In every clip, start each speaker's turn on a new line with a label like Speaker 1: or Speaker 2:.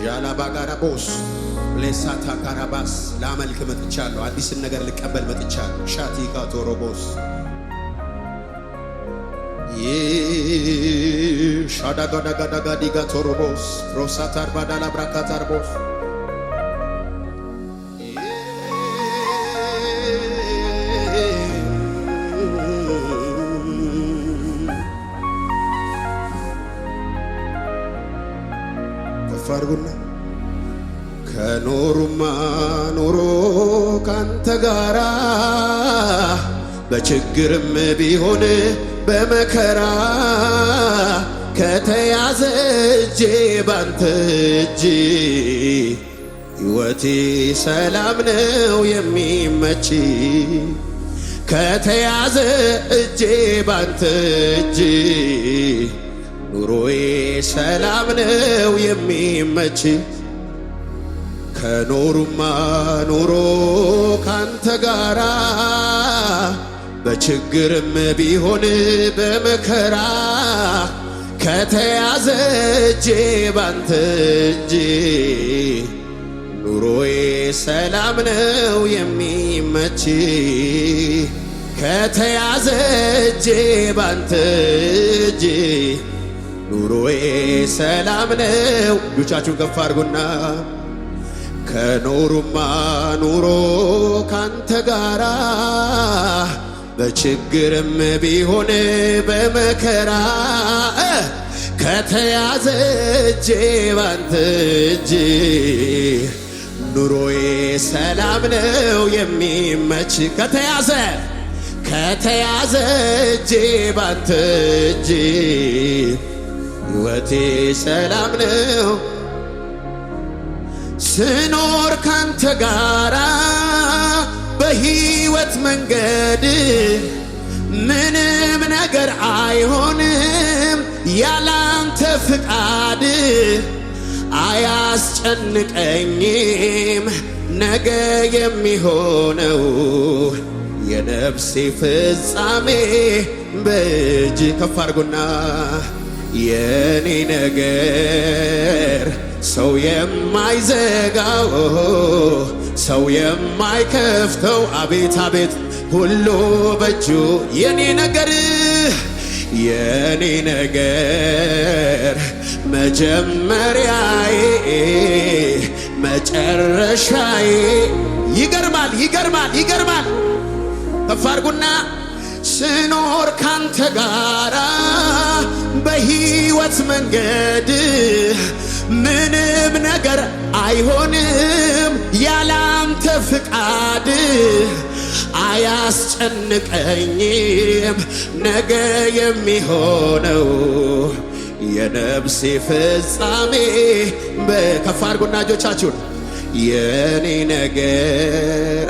Speaker 1: ዣላባጋራቦስ ለሳታ ካራባስ ላመልክ መጥቻለሁ። አዲስን ነገር ልቀበል መጥቻለሁ። ሻቲ ካቶሮቦስ ሻዳጋዳጋዳጋዲጋ ቶሮቦስ ሮሳታር ባዳላ ብራካታርቦስ ከፋርጉና ከኖሩማ ኖሮ ካንተ ጋራ በችግርም ቢሆን በመከራ ከተያዘ እጄ ባንተ እጅ ሕይወቴ ሰላም ነው የሚመች ከተያዘ እጄ ባንተ እጅ ኑሮዬ ሰላም ነው የሚመች ከኖሩማ ኖሮ ካንተ ጋራ በችግርም ቢሆን በመከራ ከተያዘ እጄ ባንተ እጅ ኑሮዬ ሰላም ነው የሚመች ከተያዘ እጄ ባንተ እጅ ኑሮዬ ሰላም ነው። እጆቻችሁን ከፍ አድርጉና ከኖሩማ ኑሮ ካንተ ጋራ በችግርም ቢሆን በመከራ ከተያዘ እጄ ባንተ እጅ ኑሮዬ ሰላም ነው የሚመች ከተያዘ እጄ ባንተ እጅ ሕይወቴ ሰላም ነው ስኖር ካንተ ጋራ በሕይወት መንገድ ምንም ነገር አይሆንም ያላንተ ፍቃድ አያስጨንቀኝም ነገ የሚሆነው የነፍሴ ፍጻሜ በእጅ ከፍ አድርጉና የኔ ነገር ሰው የማይዘጋው ሰው የማይከፍተው አቤት አቤት ሁሉ በእጁ የኔ ነገር መጀመሪያዬ መጨረሻዬ ይገርማል ከፍ አድርጉና ስኖር ካንተ ጋራ በሕይወት መንገድ ምንም ነገር አይሆንም ያላንተ ፍቃድ አያስጨንቀኝም ነገ የሚሆነው የነፍሴ ፍጻሜ በከፍ አድርጉና እጆቻችሁን የኔ ነገር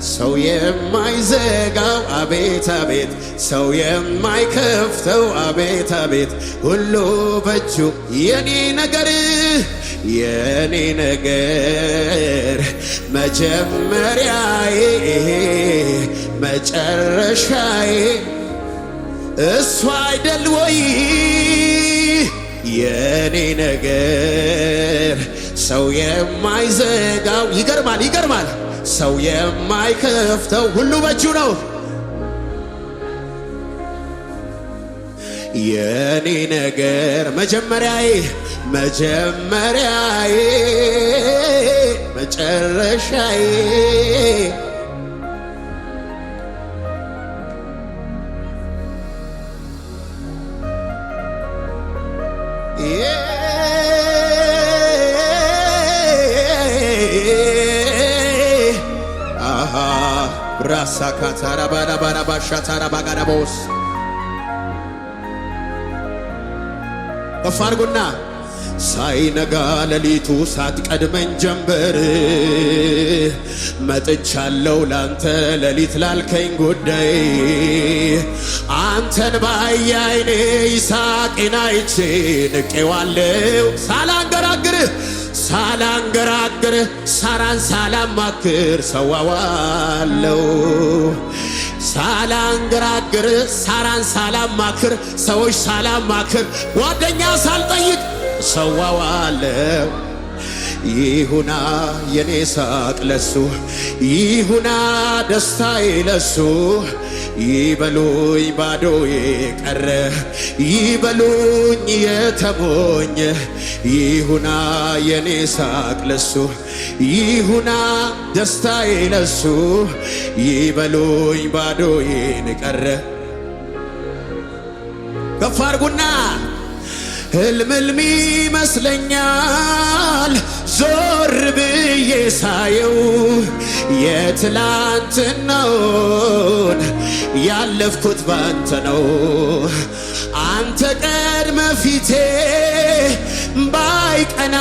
Speaker 1: ሰው የማይዘጋው አቤት አቤት ሰው የማይከፍተው አቤት አቤት ሁሉ በእጁ የኔ ነገር መጀመሪያዬ መጨረሻዬ እሱ አይደል ወይ የኔ ነገር ሰው የማይዘጋው ይገርማል ሰው የማይከፍተው ሁሉ በእጁ ነው የኔ ነገር መጀመሪያዬ መጨረሻዬ ራሳ ካታራ ባራ ባሻታራ ባጋራቦስ ከፍ አድርጉና ሳይነጋ ሌሊቱ ሳትቀድመኝ ጀንበር መጥቻለሁ ላንተ ሌሊት ላልከኝ ጉዳይ አንተን ባየ ዓይኔ ይስሐቅን አይቼ ንቄዋለሁ ሳላንገራግር ሳራን ሳላማክር ሰዋዋለሁ ሳላንገራግር ሳራን ሳላማክር ሰዎች ሳላማክር ጓደኛ ሳልጠይቅ ሰዋዋለሁ ይሁና የኔ ሳቅ ለሱ ይሁና ደስታዬ ለሱ ይበሉኝ ባዶዬ ቀረ ይበሉኝ የተሞኘ ይሁና የኔ ሳቅ ለሱ ይሁና ደስታዬ ለሱ ይበሉኝ ባዶዬን ቀረ። ከፍ አድርጉና ሕልም ይመስለኛል ዞር ብዬ ሳየው የትላንትናውን ያለፍኩት ባንተ ነው። አንተ ቀድመ ፊቴ ባይቀና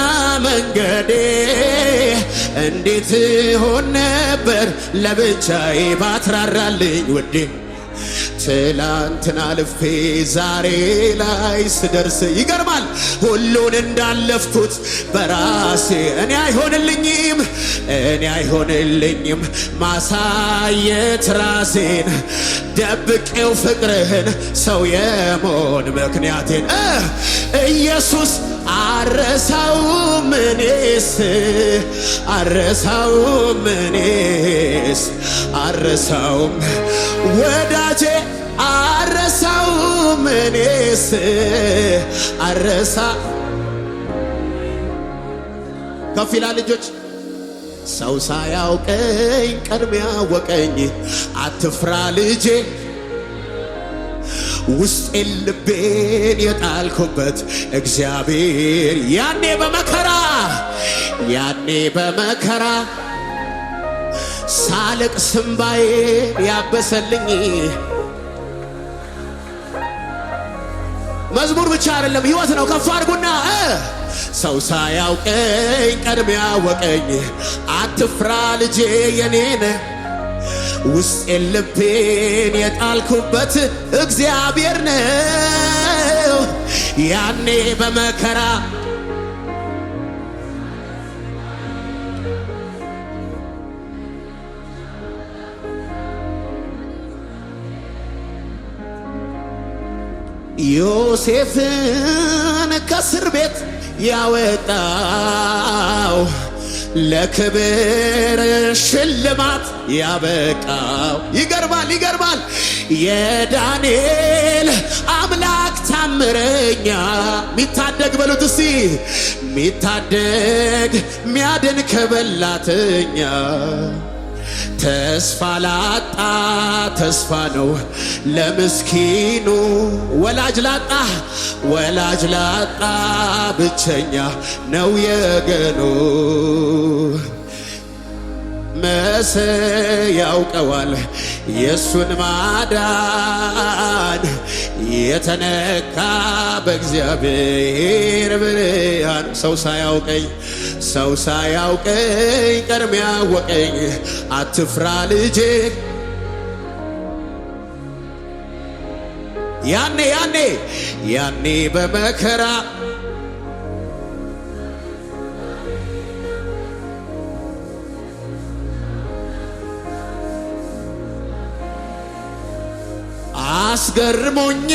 Speaker 1: መንገዴ እንዴት ሆን ነበር ለብቻዬ ባትራራልኝ ውዴ። ትላንትና አልፌ ዛሬ ላይ ስደርስ ይገርማል ሁሉን እንዳለፍኩት በራሴ እኔ አይሆንልኝም ማሳየት ራሴን ደብቄው ፍቅርህን ሰው የመሆን ምክንያቴን ኢየሱስ አረሳውም ወዳጄ አረሳውም አረሳ ከፍ ይላል ልጆች ሰው ሳያውቀኝ ቀድሞ ያወቀኝ አትፍራ ልጄ ውስጤን ልቤን የጣልኩበት እግዚአብሔር ያኔ በመከራ ሳለቅ ስምባዬን ያበሰልኝ መዝሙር ብቻ አይደለም ሕይወት ነው። ከፍ አድርጉና ሰው ሳያውቀኝ ቀድሞ ያወቀኝ አትፍራ ልጄ የኔን ውስጤን ልቤን የጣልኩበት እግዚአብሔር ነው ያኔ በመከራ ዮሴፍን ከእስር ቤት ያወጣው ለክብር ሽልማት ያበቃው ይገርማል የዳንኤል አምላክ ታምረኛ ሚታደግ በሉት እስቲ ሚታደግ ሚያድን ከበላተኛ ተስፋ ላጣ ተስፋ ነው ለምስኪኑ ወላጅ ላጣ ብቸኛ ነው የገኑ መሰ ያውቀዋል የሱን ማዳን የተነካ በእግዚአብሔር ብርሃን ሰው ሳያውቀኝ ቀድሞ ያወቀኝ አትፍራ ልጄ ያኔ በመከራ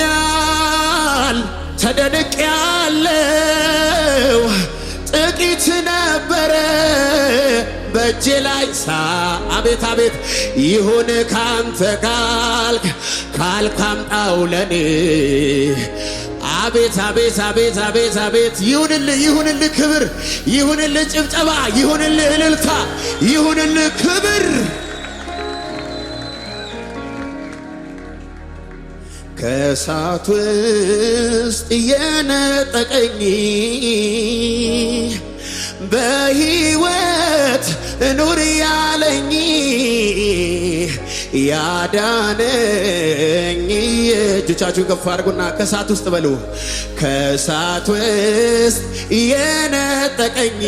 Speaker 1: አስገርሞኛል ተደንቄያለሁ ጥቂት ነበረ በእጄ ላይ አቤት ይሁን ካንተ ካልክ አምጣው ለኔ አቤት ይሁንልህ ክብር ይሁንልህ ጭብጨባ ይሁንልህ እልልታ ይሁንልህ ክብር ከእሳት ውስጥ የነጠቀኝ በሕይወት ኑር ያለኝ ያዳነኝ እጆቻችሁን ከፍ አድርጉና ከእሳት ውስጥ በሉ ከእሳት ውስጥ የነጠቀኝ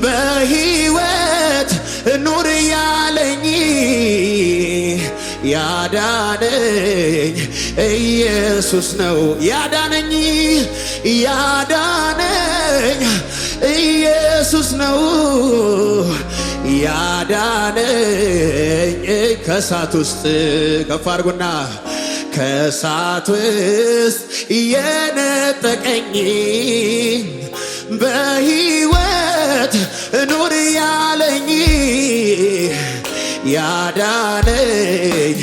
Speaker 1: በሕይወት ኑር ያለኝ ያዳነኝ ኢየሱስ ነው ያዳነኝ ኢየሱስ ነው ያዳነኝ ከእሳት ውስጥ ከፍ አድርጉና ከእሳት ውስጥ የነጠቀኝ በሕይወት እኑር ያለኝ ያዳነኝ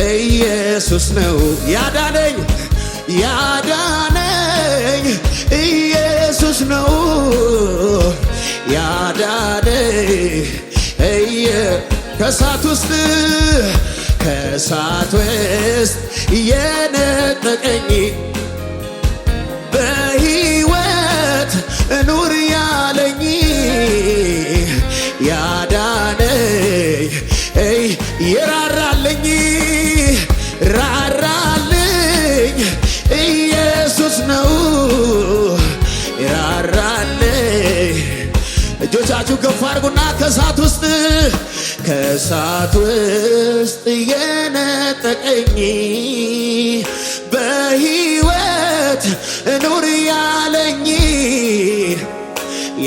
Speaker 1: ኢየሱስ ነው። ያዳነኝ ኢየሱስ ነው። ያዳነኝ ከእሳት ውስጥ የነጠቀኝ በሕይወት እኑር ያለኝ ያዳነኝ የራራልኝ ኢየሱስ ነው። የራራልኝ እጆቻችሁ ከፍ አድርጉና ከእሳት ውስጥ የነጠቀኝ በሕይወት እኑር ያለኝ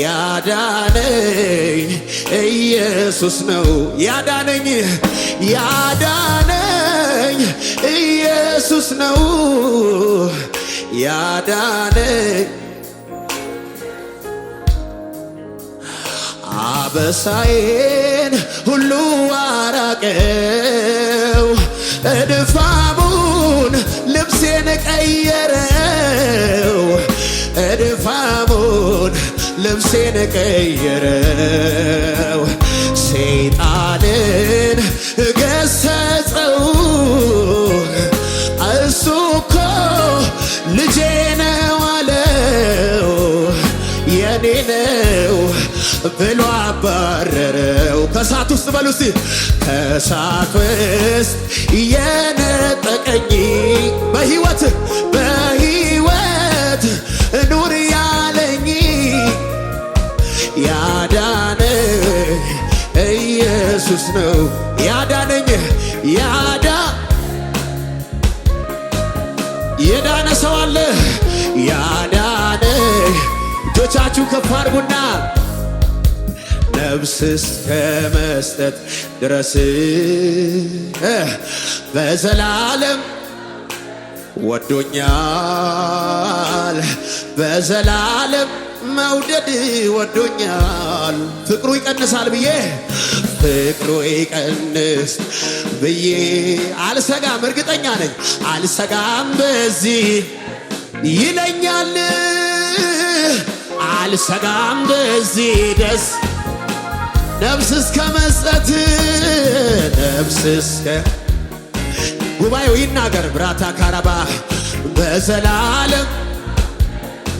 Speaker 1: ያዳነኝ ኢየሱስ ነው። ያዳነኝ ኢየሱስ ነው። ያዳነኝ አበሳዬን ሁሉ አራቀው፣ እድፋሙን ልብሴን ቀየረው፣ እድፋሙን ልብሴን ቀየረው። ሰይጣንን ገሰጸው፣ እሱ እኮ ልጄ ነው አለው፣ የኔ ነው ብሎ አባረረው። ከእሳት ውስጥ በሉ እስቲ ከእሳት ውስጥ የነጠቀኝ በሕይወት እኑር ያለኝ ያዳነኝ ኢየሱስ ነው። ያዳነኝ የዳነ ሰው አለ። ያዳነኝ እጆቻችሁ ከፍ አድርጉና ነፍስ እስከ መስጠት ድረስ በዘላለም ወዶኛል፣ በዘላለም መውደድ ወዶኛል። ፍቅሩ ይቀንሳል ብዬ አልሰጋም። እርግጠኛ ነኝ አልሰጋም በዚህ ይለኛል። አልሰጋም በዚህ ደስ ነፍስ እስከ መስጠት ጉባኤው ይናገር ብራታ ካራባ በዘላለም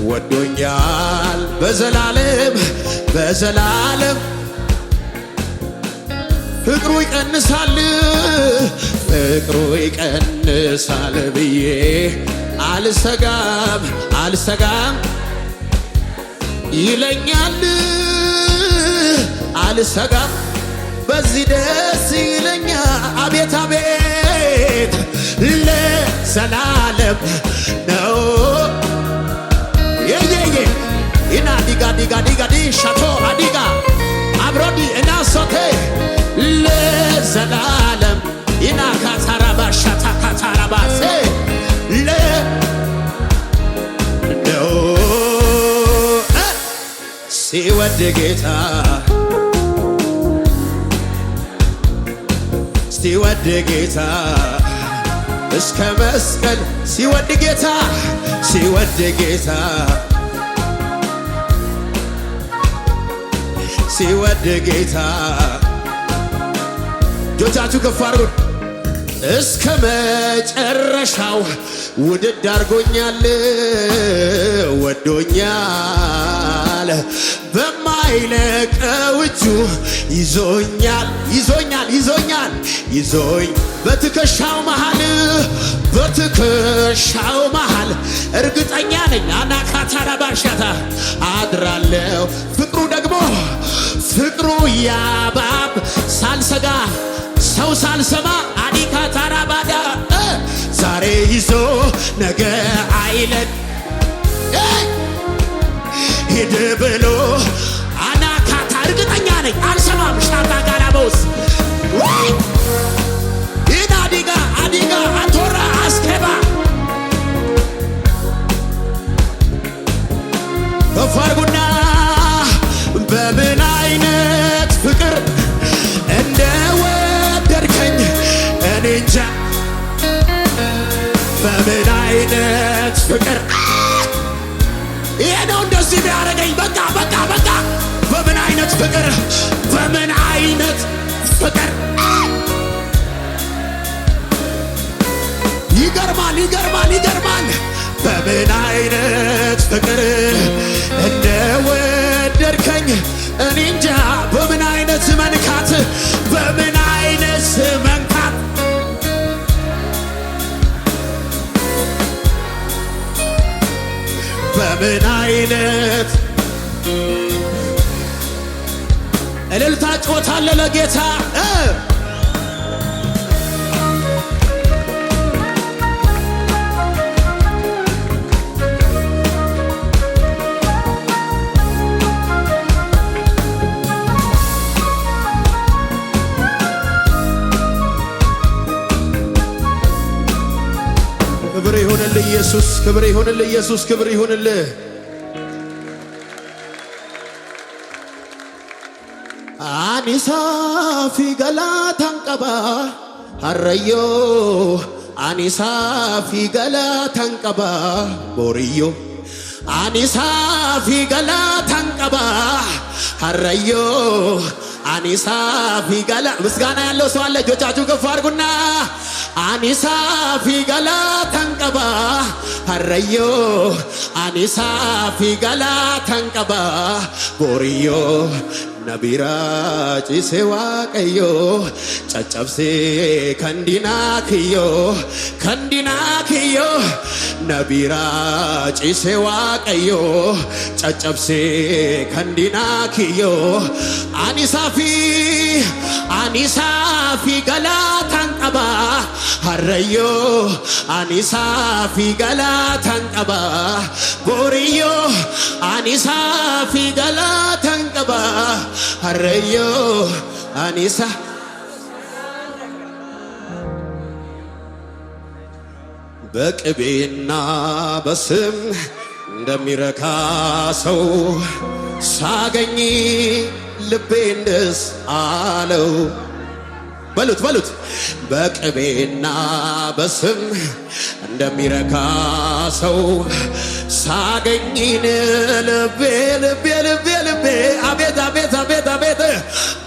Speaker 1: ወዶኛል፣ በዘላለም ፍቅሩ ይቀንሳል ብዬ አልሰጋም ይለኛል። አልሰጋም በዚህ ደስ ይለኛል። አቤት ለዘላለም ነው። ኢና ዲጋ ሻቶ አዲጋ አብሮዲ እና ሶቴ ለዘላለም ኢና ካታራባ ሻታ ካታራባ ነው ሲወድ ጌታ እስከ መስቀል ሲወድ ጌታ እጆቻችሁ ከፍ አድርጉ። እስከ መጨረሻው ውድድ አድርጎኛል፣ ወዶኛል፣ በማይለቀው እጁ ይዞኛል በትከሻው መሃል እርግጠኛ ነኝ አናካታራ ባሻታ አድራለሁ። ፍቅሩ ያባብ ሳልሰጋ ሰው ሳልሰማ አዲካታራ ባዳ ዛሬ ይዞ ነገ አይለን ሂድ ብሎ አናካታ እርግጠኛ ነኝ አልሰማም ሻታ ጋራቦስ አዲጋ አቶራ አስኬባ ከፋርጉና በምን አይነት ፍቅር እንደወደድከኝ እኔ እንጃ በምን አይነት ፍቅር ይሄ ነው እንደዚህ ቢያደርገኝ በቃ በምን አይነት ፍቅር በምን አይነት ፍቅር ይገርማል በምን አይነት ፍቅር እንደወደድከኝ እኔ እንጃ በምን አይነት መንካት በምን አይነት መንካት በምን አይነት እልልታ ጮታለ ለጌታ ክብር ይሁንልህ ኢየሱስ፣ ክብር ይሁንልህ ኢየሱስ፣ ክብር ይሁንልህ። አኒሳ ፊገላታን ቀባ ሀረዮ አኒሳ ፊገላታን ቀባ ቦርዮ አኒሳ ፊገላታን ቀባ ሀረዮ አኒሳ ፊገላ ምስጋና ያለው ሰው አለ? እጆቻችሁ ከፍ አድርጉና አኒሳ ፊገላታን ቀባ ሀረዮ አኒሳ ፊገላታን ቀባ ቦርዮ ነቢራ ጭሴ ዋቀዮ ጨጨብሴ ከንዲና ክዮ ነቢራ ጭሴ ዋቀዮ ጨጨብሴ ከንዲና ክዮ አኒሳፊ ገላታን ቀባ ሀረዮ አኒሳፊ ገላታን ቀባ ቦርዮ አኒሳፊ ገላታን ቀባ ሀረዮ አኒሳ በቅቤና በስም እንደሚረካ ሰው ሳገኝ ልቤን ደስ አለው። በሉት በቅቤና በስም እንደሚረካ ሰው ሳገኝን ልቤ አቤት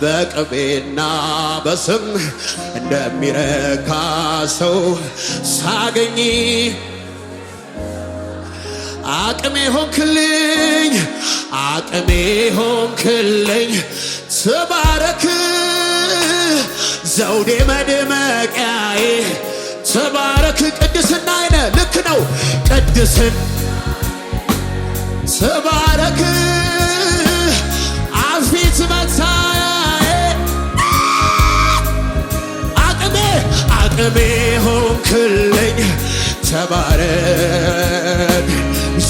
Speaker 1: በቅቤና በስም እንደሚረካ ሰው ሳገኝ አቅሜ ሆንክልኝ ተባረክ ዘውዴ መድመቂያዬ ተባረክ ቅድስና አይነ ልክ ነው ቅድስን ተባረክ አፊት መታያዬ አቅሜ ሆንክልኝ ተባረክ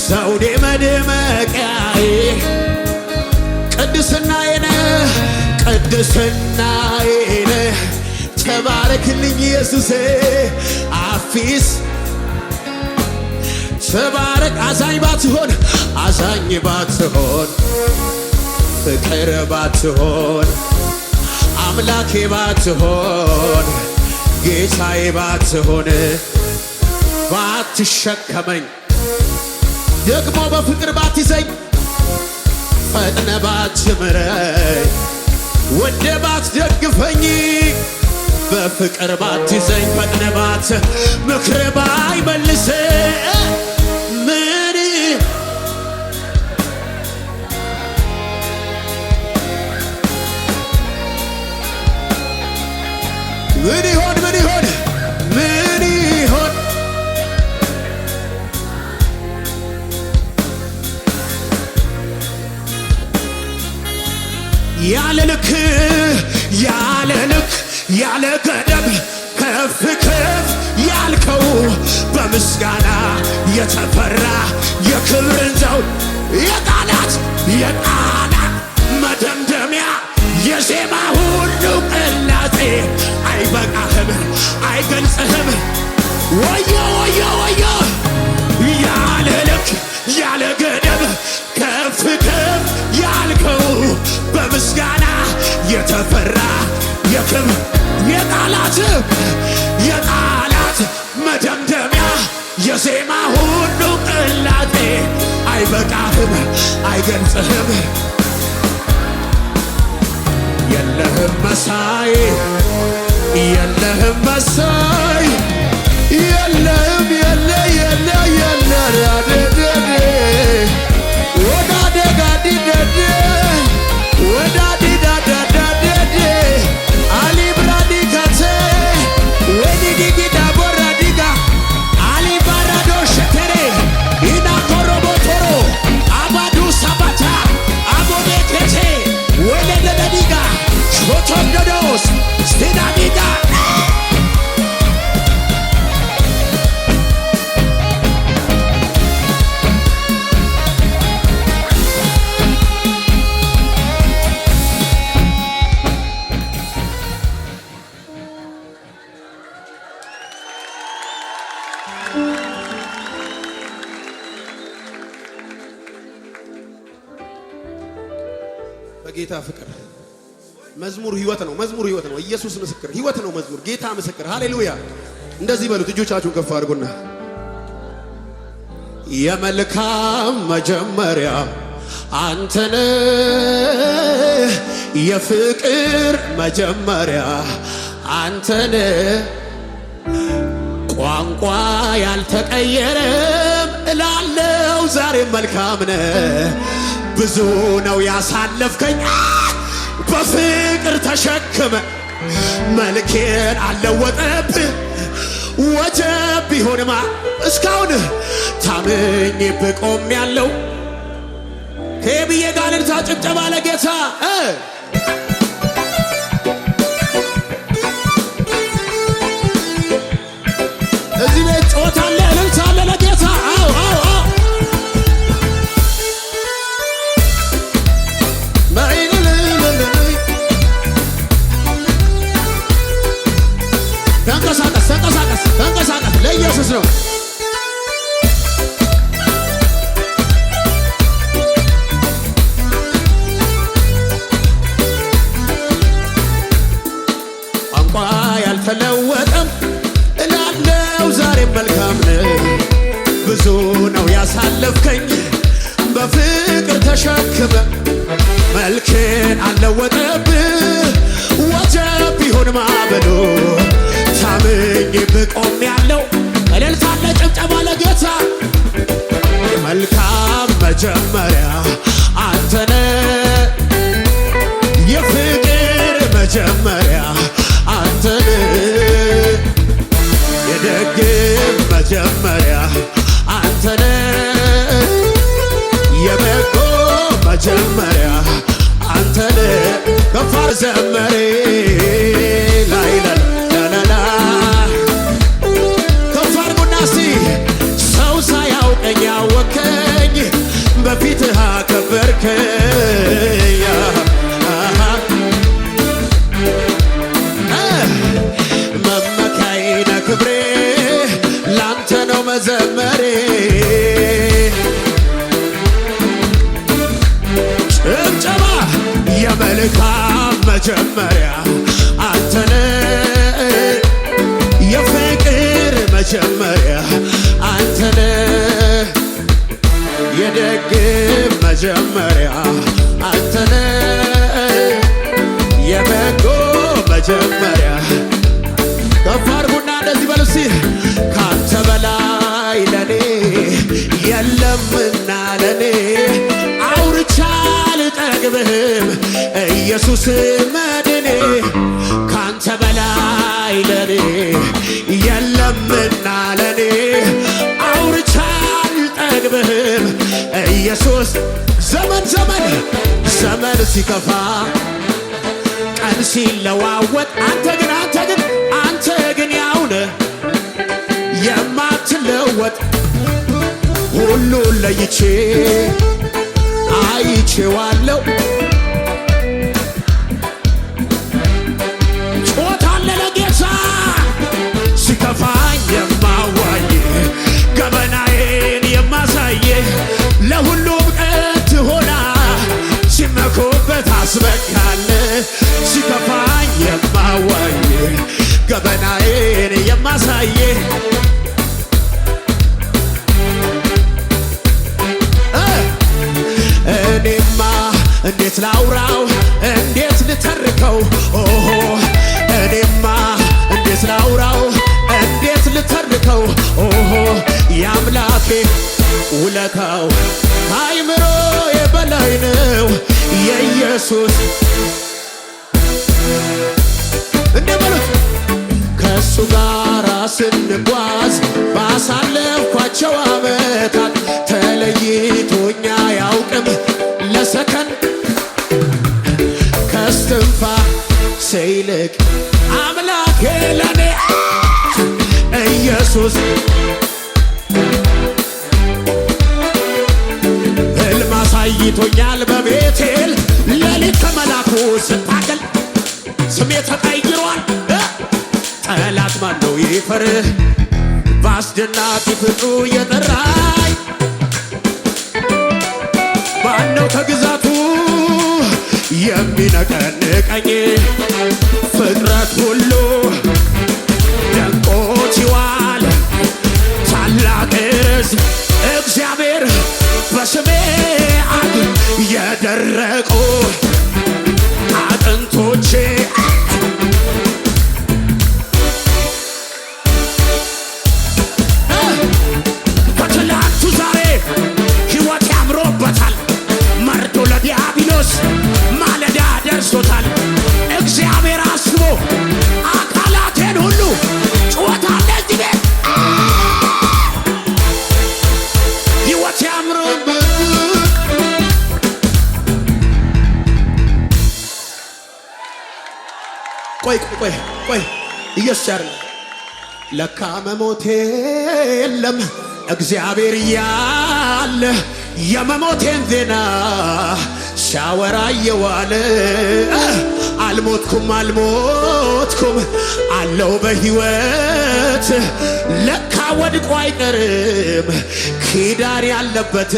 Speaker 1: ዘውዴ መድመቂያዬ ቅድስናዬ ተባረክልኝ ኢየሱሴ አፊስ ተባረክ አዛኝ ባትሆን ፍቅር ባትሆን አምላኬ ባትሆን ጌታዬ ባትሆን ባትሸከመኝ ደግሞ በፍቅር ባትይዘኝ ፈጥነ ባትምረኝ ወደ ባትደግፈኝ በፍቅር ባትይዘኝ ፈጥነ ምክር ባይመልስ ምን ይሆን ያለ ልክ ያለ ገደብ ከፍ ያልከው በምስጋና የተፈራ የክብርን ዘውድ የቃላት መደምደሚያ የዜማ ሁሉ ቅላጼ አይበቃህም አይገልጽህም ወዮ ያለ ልክ ያለ ገደብ ከፍ ያልከው አይበቃህም አይገልጽህም የለህም መሳይ የለህም መሳይ የለህም የለ ወዳደጋዲደደ ወዳዲዳዳዳደ አሊብራዲካቴ ወዲዲጊዳ ቦራዲጋ አሊባራዶ ሸተሬ ኢናኮሮቦቶሮ አባዱ ሳባታ አቦቤኬቴ ወለደደዲጋ ሾቶዶዶስ ስቲናዲጋ በጌታ ፍቅር መዝሙር ህይወት ነው። መዝሙር ህይወት ነው። ኢየሱስ ምስክር ህይወት ነው። መዝሙር ጌታ ምስክር። ሃሌሉያ! እንደዚህ በሉት፣ እጆቻችሁን ከፍ አድርጉና የመልካም መጀመሪያ አንተነ የፍቅር መጀመሪያ አንተነ ቋንቋ ያልተቀየረም እላለው ዛሬም መልካም ነህ። ብዙ ነው ያሳለፍከኝ በፍቅር ተሸክመ መልኬን አለወጠብህ ወጀብ ቢሆንማ እስካሁን ታምኜብህ ቆሜያለሁ። ከብዬ ጋር ልልታ ጭብጨባ ለጌታ እዚህ ቤት ጮታ አለ ልልታ አለ ለጌታ ተንቀሳቀስ ለኢየሱስ ነው። ቋንቋ ያልተለወጠም እላለው ዛሬም መልካም ነህ። ብዙ ነው ያሳለፍከኝ በፍቅር ተሸክመ መልክን አልለወጠብህ ወጀብ ቢሆን ማበዶ ታምኜብህ ቆሜያለሁ። እልልታና ጭብጨባ ለጌታ መልካም መጀመሪያ አንተነ የፍቅር መጀመሪያ አንተነ የደግም መጀመሪያ አንተነ የበጎ መጀመሪያ አንተነ ከፋር ዘመሬ ላይላል ሰው ሳያውቀኝ ያወከኝ በፊትህ አከበርከኝ። መመካዬ ነህ ክብሬ ላንተ ነው መዘመሬ። ጭብጨባ የመልካም መጀመሪያ አንተነ የፍቅር መጀመሪያ አንተነ የደግም መጀመሪያ አንተነ የበጎ መጀመሪያ። ከፍ አድርጉና እንደዚህ በሉ እስቲ ካንተ በላይ ለኔ የለምና ለኔ አውርቻ አልጠግብህም ኢየሱስ መድኔ። ካንተ በላይ ለኔ የለምና ለኔ አውርቻ አልጠግብህም ኢየሱስ። ዘመን ሲከፋ ቀን ሲለዋወጥ አንተ ግን ያውነ የማትለወጥ ሁሉን ለይቼ አይቼዋለሁ። ጮታለ ለጌታ ሲከፋኝ የማዋይ ገበናዬን የማሳየ ለሁሉም ቀት ሆና ሲመኩበት አስበቃለ። ሲከፋኝ የማዋይ ገበናዬን የማሳየ እንዴት ላውራው እንዴት ልተርከው ኦሆ እኔማ እንዴት ላውራው እንዴት ልተርከው ኦሆ የአምላኬ ውለታው አይምሮ የበላይ ነው የኢየሱስ እንደበሉት ከእሱ ጋር ስንጓዝ ባሳለፍኳቸው ዓመታት ተለይቶኛ ያውቅም ለሰከንድ ከስትንፋሴ ይልቅ አምላኬ ለኔ ኢየሱስ ሕልም አሳይቶኛል በቤቴል ሌሊት ከመላኩ ስታገል ስሜ ተቀይሯል ጠላት ማነው ይፈርህ በአስደናቂ ፍቅሩ የጠራኝ ማነው ከግዛቱ የሚነቀንቀኝ ፍጥረት ሁሉ ደንቆት ይዋል ታላቅ ሕዝብ እግዚአብሔር በስሜ አድ የደረቁ አጥንቶቼ ከትላንቱ ዛሬ ሕይወት ያምሮበታል መርዶ ለዲያብሎስ ማለዳ ደርሶታል እግዚአብሔር አስቦ አካላቴን ሁሉ ጩኸት አለ እዚህ ቤት ሕይወት ያምሮበት ቆይ ኢየሱስ ያርግ ለካ መሞቴ የለም እግዚአብሔር እያለ የመሞቴን ዜና ሲያወራ የዋለ አልሞትኩም አለው በሕይወት ለካ ወድቆ አይቀርም ኪዳን ያለበት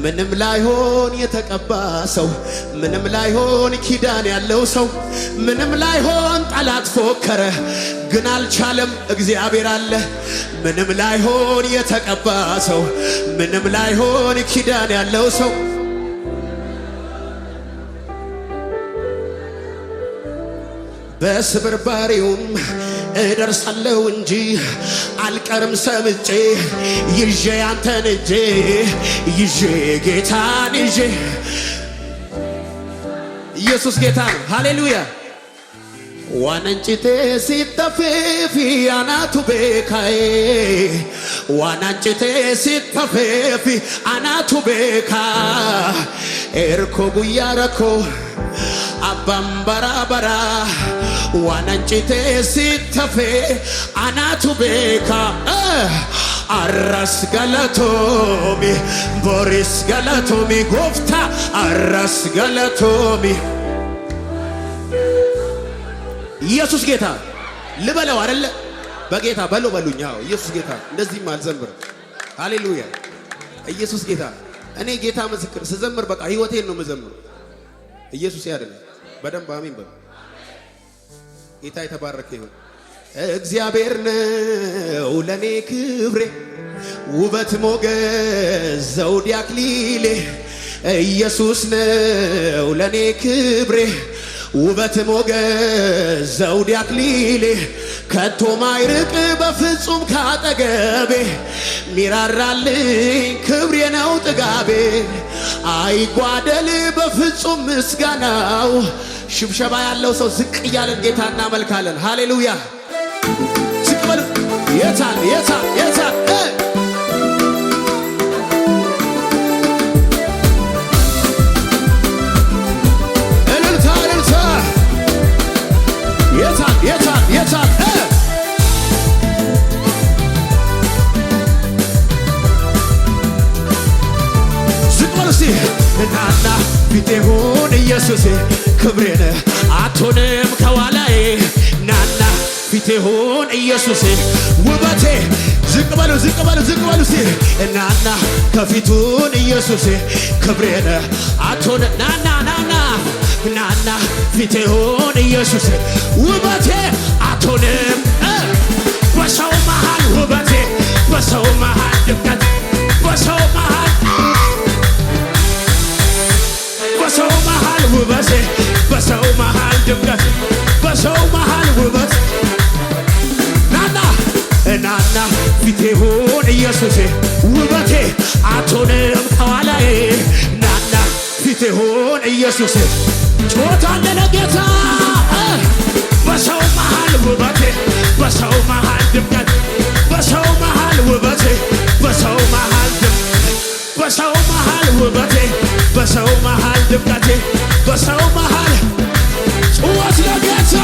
Speaker 1: ምንም ላይሆን የተቀባ ሰው ምንም ላይሆን ኪዳን ያለው ሰው ምንም ላይሆን ጠላት ፎከረ ግን አልቻለም እግዚአብሔር አለ ምንም ላይሆን የተቀባ ሰው ምንም ላይሆን ኪዳን ያለው ሰው በስብርባሪውም እደርሳለሁ እንጂ አልቀርም ሰምጬ ይዤ ያንተን እጄ ይዤ ጌታን ይዤ ኢየሱስ ጌታ ነው ሃሌሉያ ዋናንጭቴ ሲተፌፊ አናቱ ቤካዬ ዋናንጭቴ ሲተፌፊ አናቱ ቤካ ኤርኮ ጉያረኮ አባም በራበራ ዋናንጭቴ ሲተፌ አናቱ ቤካ አራስ ገለቶሚ ቦሪስ ገለቶሚ ጎፍታ አራስ ገለቶሚ ኢየሱስ ጌታ ልበለው አይደለ በጌታ በሉኝ አዎ ኢየሱስ ጌታ እንደዚህም አልዘምርም ሃሌሉያ ኢየሱስ ጌታ እኔ ጌታ ምስክር ስዘምር በቃ ህይወቴን ነው መዘምር ኢየሱስ ያድነ በደንብ አሜን በሉ ጌታ የተባረከ ይሁን እግዚአብሔር ነው ለኔ ክብሬ ውበት ሞገስ ዘውድ አክሊሌ ኢየሱስ ነው ለኔ ክብሬ ውበት ሞገስ ዘውድ አክሊሌ ከቶ ማይርቅ በፍጹም ካጠገቤ ሚራራልኝ ክብሬ ነው ጥጋቤ አይጓደል በፍጹም ምስጋናው ሽብሸባ ያለው ሰው ዝቅ እያለን ጌታ እናመልካለን ሃሌሉያ ዝቅ በሉ የታል የታል ዝቅ በሉ እስቲ እናና ፊቴ ሁን ኢየሱሴ ክብሬን አትሆንም ከኋላዬ ናና ፊቴ ሁን ኢየሱሴ ውበቴ ዝቅ በሉ እስቲ እናና ከፊቱን ኢየሱሴ ክብሬን አትሆን ናና ፊቴ ሁን ኢየሱሴ ውበቴ አትሆንም በሰው መሃል ውበቴ በሰው መሃል ድምቀት በሰው መሃል ኢየሱስ ጩኸት አለ ለጌታ በሰው መሃል ውበቴ በሰው መሃል ድምቀት በሰው መሃል ውበቴ በሰው መሃል በሰው መሃል ውበቴ በሰው መሃል ድምቀቴ በሰው መሃል ጩኸት ለጌታ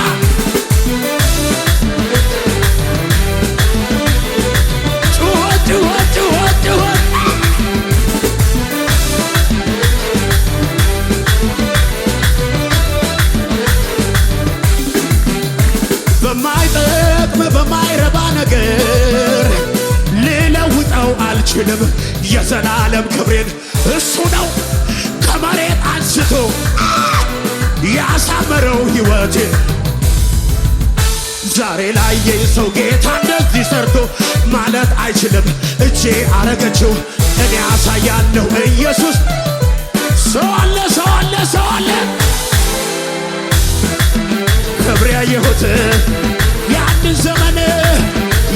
Speaker 1: ጩኸት ጩኸት ጩኸት ጩኸት በማይጠቅም በማይረባ ነገር ልለውጠው አልችልም የዘላለም ክብሬን እሱ ነው ከመሬት አንስቶ ያሳመረው ሕይወቴ ዛሬ ላይ የሰው ጌታ እንደዚህ ሰርቶ ማለት አይችልም እጄ አረገችው እኔ አሳያለሁ ኢየሱስ ሰው አለ ሰው አለ ሰው አለ ክብር ያየሁት ያንን ዘመን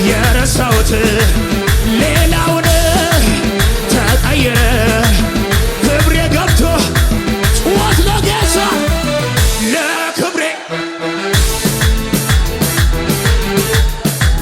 Speaker 1: የረሳሁት